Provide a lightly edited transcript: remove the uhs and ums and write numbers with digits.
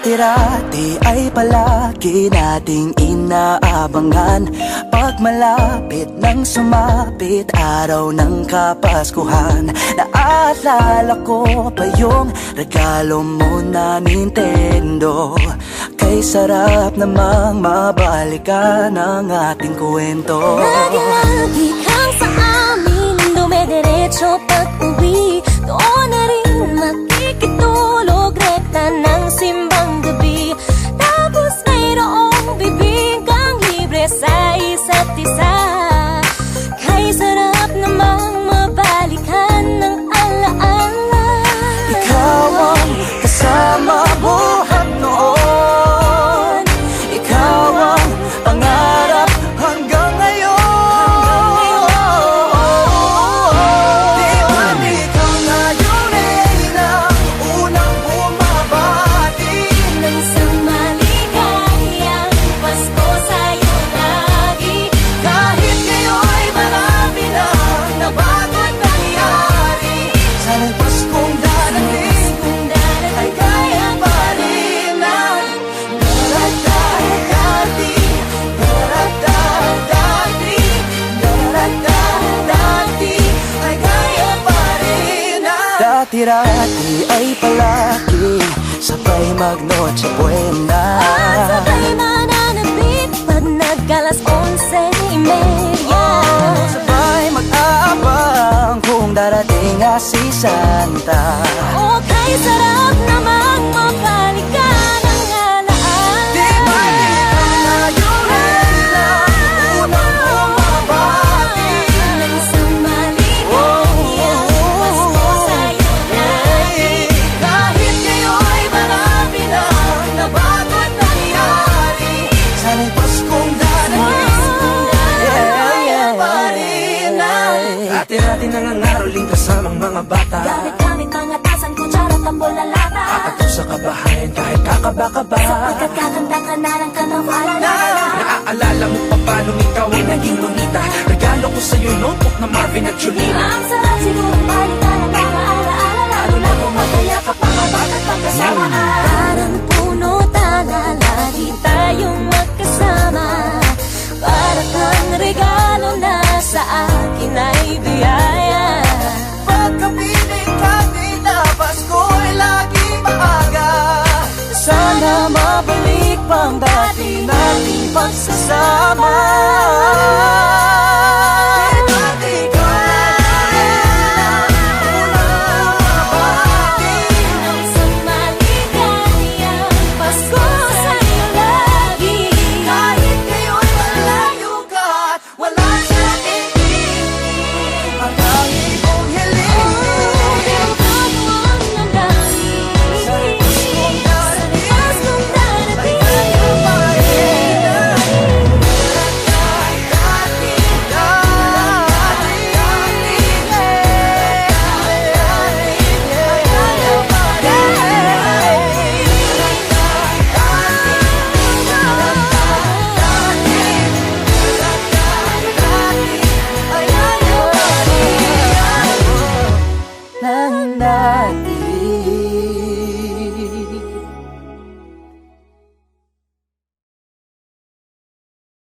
Dati-rati ay palagi nating inaabangan. Pag malapit nang sumapit araw ng Kapaskuhan, naalala ko pa yung regalo mo na Nintendo. Kay sarap namang mabalikan ang ating kwento. Lagi-lagi kang sa amin, dumediretso pag-uwi. Doon na rin makikitulog, rekta ng simbang gabi. Tapos mayroong bibingkang libre sa isa't isa. Kay sarap namang mabalikan ng alaala. Ikaw ang kasama buhat noon, ikaw ang pangarap hanggang ngayon. Di ba ikaw na yung reyna, unang bumabati Nang sa maligayang Pasko sa'yo lagi. kahit ngayon marami na bago't nangyari. Sana'y Paskong darating ay kaya pa rin ang daradati, daradati, daradati, ay kaya pa rin ang dati-rati ay palagi sabay mag-Noche Buena. Sabay mananabik pag nag-alas 11:30. Sabay mag-aabang kung darating nga si Santa. O kay sarap namang mabalikan ang alaala. Di ba ikaw na yung reyna, unang bumabati Nang sa maligayang Pasko sa'yo lagi. kahit ngayon'y marami na bago't nangyari. Sana'y Paskong darating kaya pa rin ang Dati-dati nangangaroling kasamang mga bata. Gamit-gamit mga tasan, kutsara, tambol na lata. Ato sa kabahayan kahit kakaba-kaba. Sapagkat kakanta ka na ng kanawala. Naaalala mo pa paano ikaw ay naging lunita. Regalo ko sa'yo notebook na Marvin at Julina. Ang sarap siguro balikan ang mga alaala. Lalo na kung magkaya ka pa mabagat pagkasamaan. Parang puno tala, lagi tayong magkasama. Para kang regalo na sa akin ay biyaya. pagkapiling kami na Pasko'y lagi maaga. Sana mabalik pang dati nating pagsasama. Di ba't ikaw na unang bumabati Nang sa maligayang Pasko sa'yo lagi. kahit ngayon malayo ka at wala sa aking piling. Ang tanging kong hiling Paskong darating ay kaya pa rin ang Nang dati